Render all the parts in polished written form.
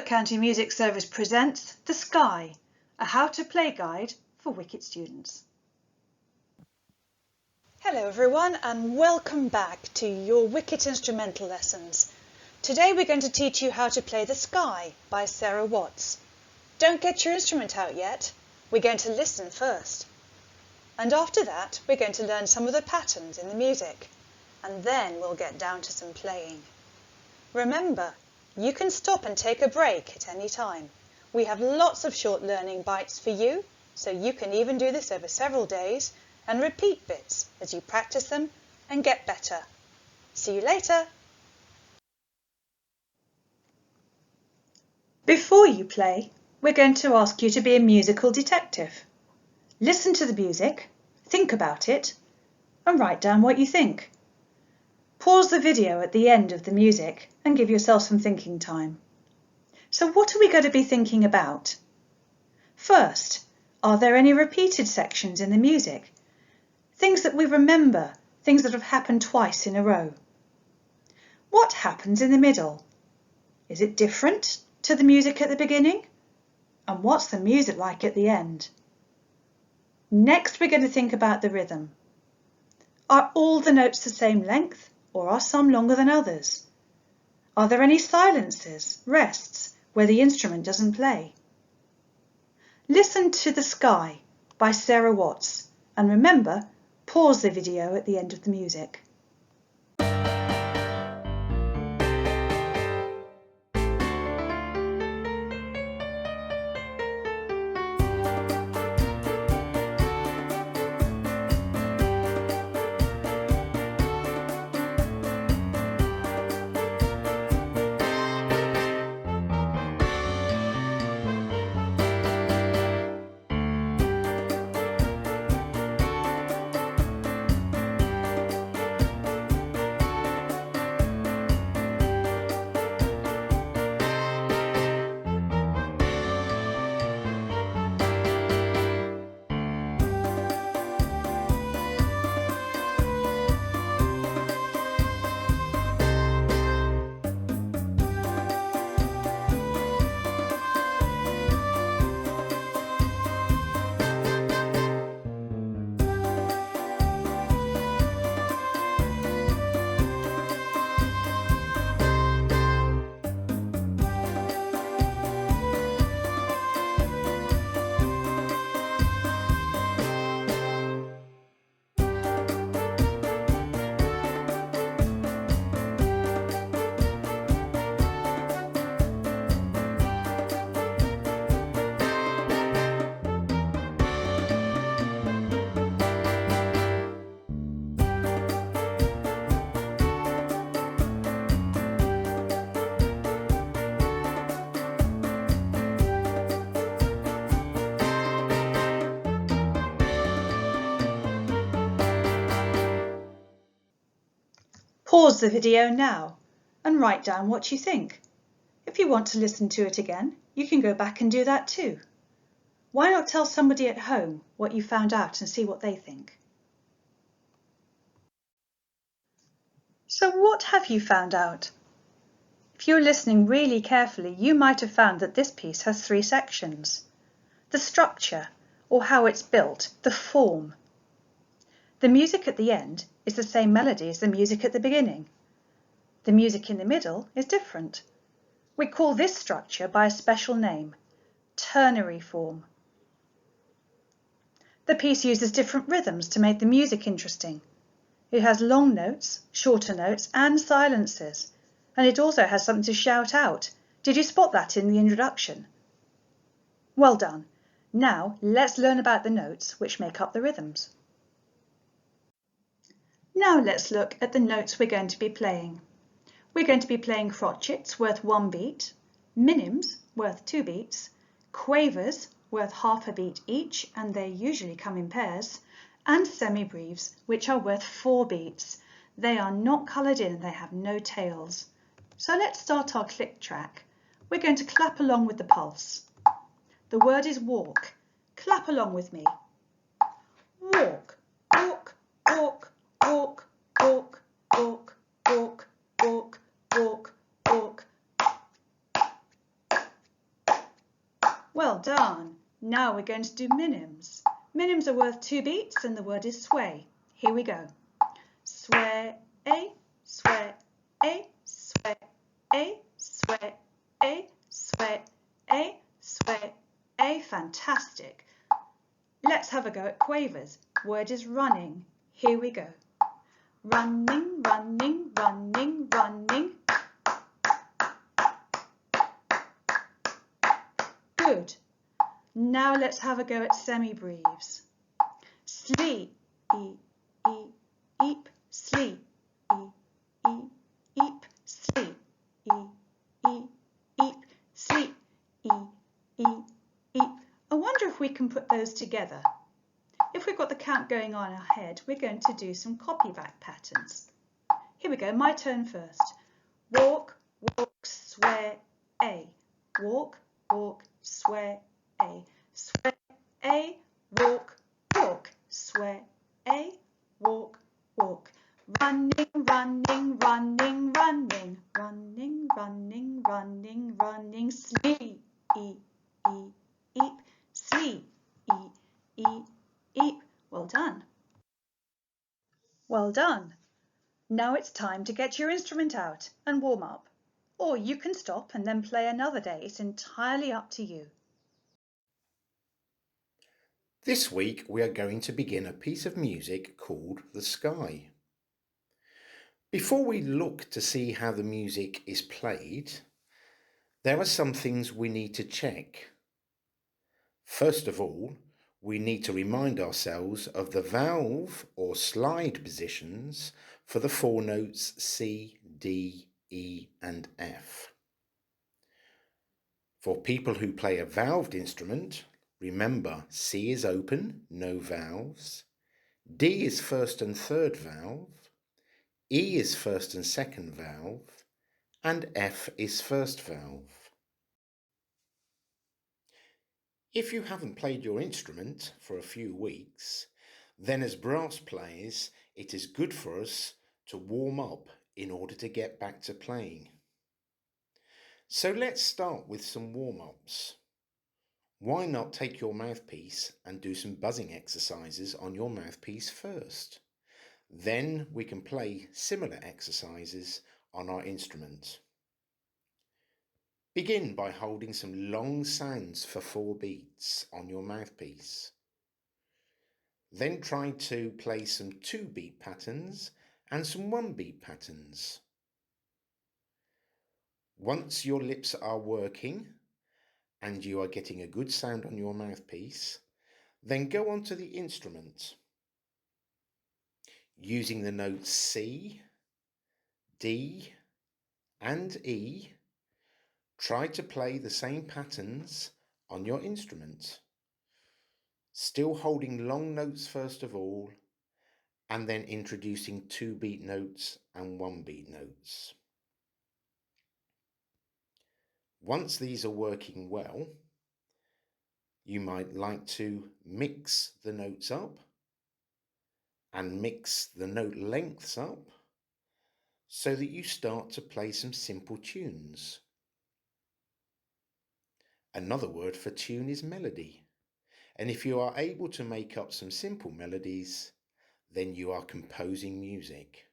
Suffolk County Music Service presents The Sky, a how-to-play guide for Wicket students. Hello everyone and welcome back to your Wicket instrumental lessons. Today we're going to teach you how to play The Sky by Sarah Watts. Don't get your instrument out yet, we're going to listen first. And after that we're going to learn some of the patterns in the music, and then we'll get down to some playing. Remember, you can stop and take a break at any time. We have lots of short learning bites for you, so you can even do this over several days and repeat bits as you practice them and get better. See you later. Before you play, we're going to ask you to be a musical detective. Listen to the music, think about it, and write down what you think. Pause the video at the end of the music and give yourself some thinking time. So what are we going to be thinking about? First, are there any repeated sections in the music? Things that we remember, things that have happened twice in a row. What happens in the middle? Is it different to the music at the beginning? And what's the music like at the end? Next, we're going to think about the rhythm. Are all the notes the same length, or are some longer than others? Are there any silences, rests, where the instrument doesn't play? Listen to The Sky by Sarah Watts, and remember, pause the video at the end of the music. Pause the video now and write down what you think. If you want to listen to it again, you can go back and do that too. Why not tell somebody at home what you found out and see what they think? So what have you found out? If you're listening really carefully, you might have found that this piece has 3 sections. The structure, or how it's built, the form. The music at the end is the same melody as the music at the beginning. The music in the middle is different. We call this structure by a special name, ternary form. The piece uses different rhythms to make the music interesting. It has long notes, shorter notes and silences, and it also has something to shout out. Did you spot that in the introduction? Well done. Now let's learn about the notes which make up the rhythms. Now let's look at the notes we're going to be playing. We're going to be playing crotchets worth 1 beat, minims worth 2 beats, quavers worth half a beat each, and they usually come in pairs, and semibreves which are worth 4 beats. They are not coloured in and they have no tails. So let's start our click track. We're going to clap along with the pulse. The word is walk. Clap along with me. Walk, walk, walk. Walk, walk, walk, walk, walk, walk, walk. done. Now we're going to do minims. Minims are worth 2 beats and the word is sway. Here we go. Sway, sway, sway, sway, sway, sway, fantastic. Let's have a go at quavers. Word is running. Here we go. Running, running, running, running. Good. Now let's have a go at semi-breves. Sleep, eep, sleep, eep, sleep, eep, sleep, eep. I wonder if we can put those together. If we've got the count going on in our head, we're going to do some copyback patterns. Here we go, my turn first. Walk, walk, sway, a. Walk, walk, sway, a. Sway, a. Walk, walk, sway, a. Walk, walk. Running, running, running, running. Running, running, running, running. Sleep, eep, sleep, eep. Well done. Well done. Now it's time to get your instrument out and warm up. Or you can stop and then play another day. It's entirely up to you. This week we are going to begin a piece of music called The Sky. Before we look to see how the music is played, there are some things we need to check. First of all, we need to remind ourselves of the valve or slide positions for the 4 notes C, D, E and F. For people who play a valved instrument, remember C is open, no valves, D is first and third valve, E is first and second valve, and F is first valve. If you haven't played your instrument for a few weeks, then as brass players, it is good for us to warm up in order to get back to playing. So let's start with some warm-ups. Why not take your mouthpiece and do some buzzing exercises on your mouthpiece first? Then we can play similar exercises on our instrument. Begin by holding some long sounds for 4 beats on your mouthpiece. Then try to play some 2-beat patterns and some 1-beat patterns. Once your lips are working and you are getting a good sound on your mouthpiece, then go on to the instrument. Using the notes C, D and E, try to play the same patterns on your instrument, still holding long notes first of all, and then introducing 2-beat notes and 1-beat notes. Once these are working well, you might like to mix the notes up and mix the note lengths up so that you start to play some simple tunes. Another word for tune is melody, and if you are able to make up some simple melodies, then you are composing music.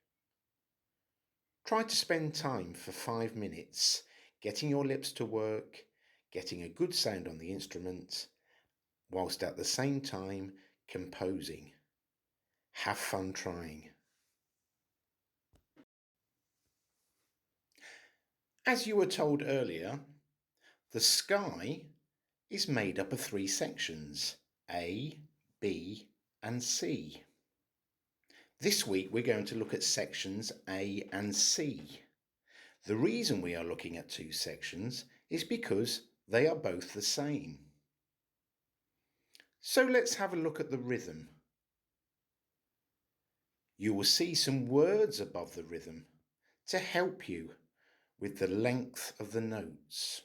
Try to spend time for 5 minutes getting your lips to work, getting a good sound on the instrument, whilst at the same time composing. Have fun trying. As you were told earlier, the sky is made up of 3 sections, A, B and C. This week we're going to look at sections A and C. The reason we are looking at 2 sections is because they are both the same. So let's have a look at the rhythm. You will see some words above the rhythm to help you with the length of the notes.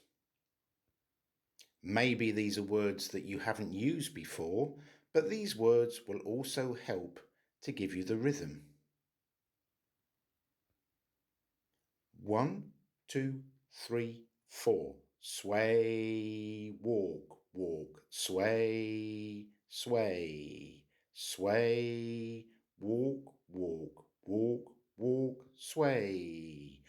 Maybe these are words that you haven't used before, but these words will also help to give you the rhythm. 1, 2, 3, 4. Sway, walk, walk, sway, sway, sway, walk, walk, walk, walk, sway,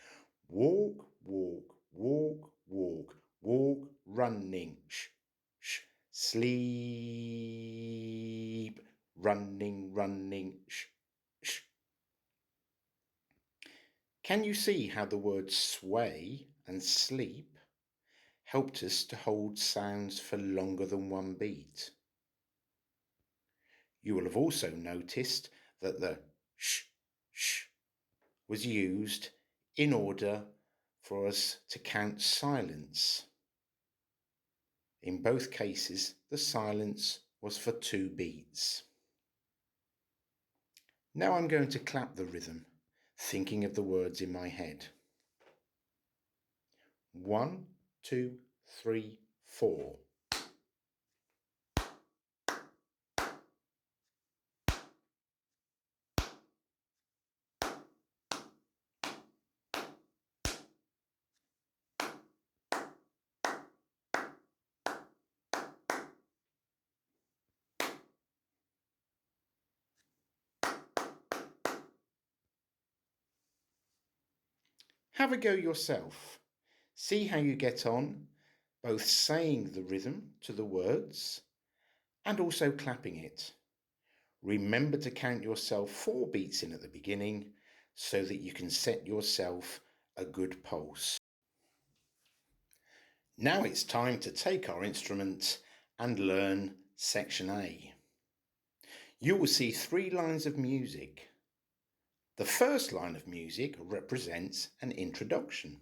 walk, walk, walk, walk, walk, running, sleep, running, running, sh. Can you see how the words sway and sleep helped us to hold sounds for longer than one beat? You will have also noticed that the sh was used in order for us to count silence. In both cases, the silence was for 2 beats. Now I'm going to clap the rhythm, thinking of the words in my head. 1, 2, 3, 4. Have a go yourself. See how you get on, both saying the rhythm to the words and also clapping it. Remember to count yourself 4 beats in at the beginning so that you can set yourself a good pulse. Now it's time to take our instrument and learn section A. You will see 3 lines of music. The first line of music represents an introduction.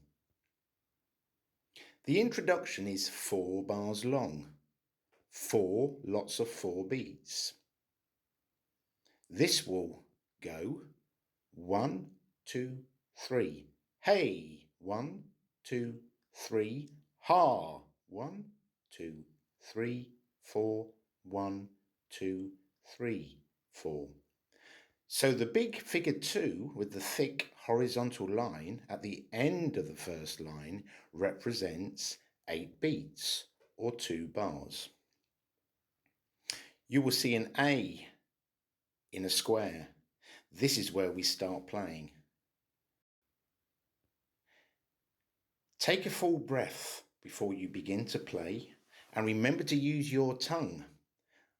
The introduction is 4 bars long, 4 lots of 4 beats. This will go 1, 2, 3. Hey, 1, 2, 3. Ha, 1, 2, 3, 4. 1, 2, 3, 4. So the big figure 2 with the thick horizontal line at the end of the first line represents 8 beats or 2 bars. You will see an A in a square. This is where we start playing. Take a full breath before you begin to play and remember to use your tongue,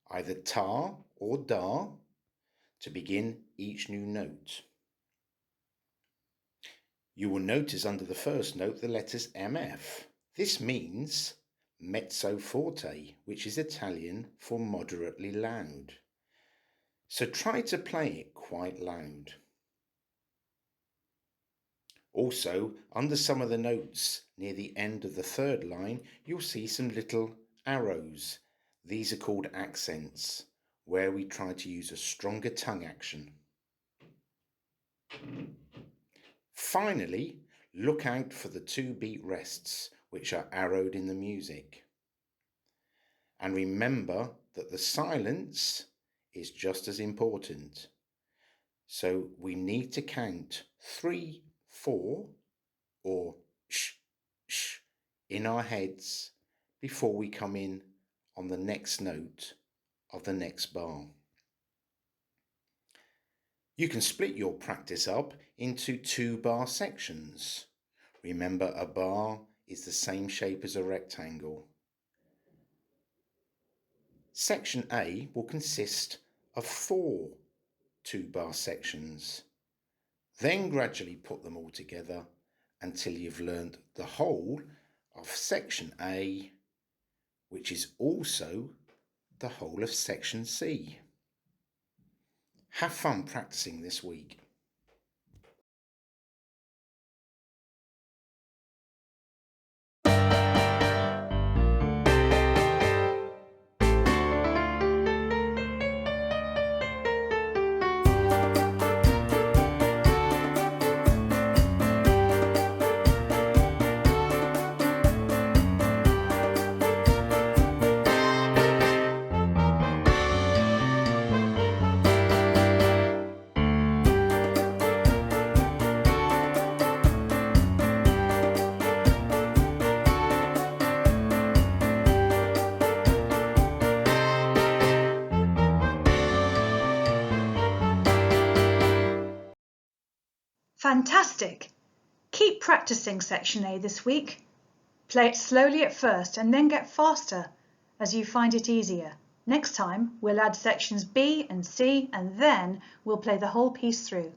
either ta or da, to begin each new note. You will notice under the first note the letters MF. This means mezzo forte, which is Italian for moderately loud. So try to play it quite loud. Also, under some of the notes near the end of the third line, you'll see some little arrows. These are called accents, where we try to use a stronger tongue action. Finally, look out for the 2 beat rests, which are arrowed in the music. And remember that the silence is just as important. So we need to count 3, 4, or sh in our heads before we come in on the next note of the next bar. You can split your practice up into 2 bar sections. Remember, a bar is the same shape as a rectangle. Section A will consist of 4 2-bar sections. Then gradually put them all together until you've learned the whole of section A, which is also the whole of section C. Have fun practicing this week. Fantastic! Keep practicing Section A this week. Play it slowly at first and then get faster as you find it easier. Next time, we'll add sections B and C and then we'll play the whole piece through.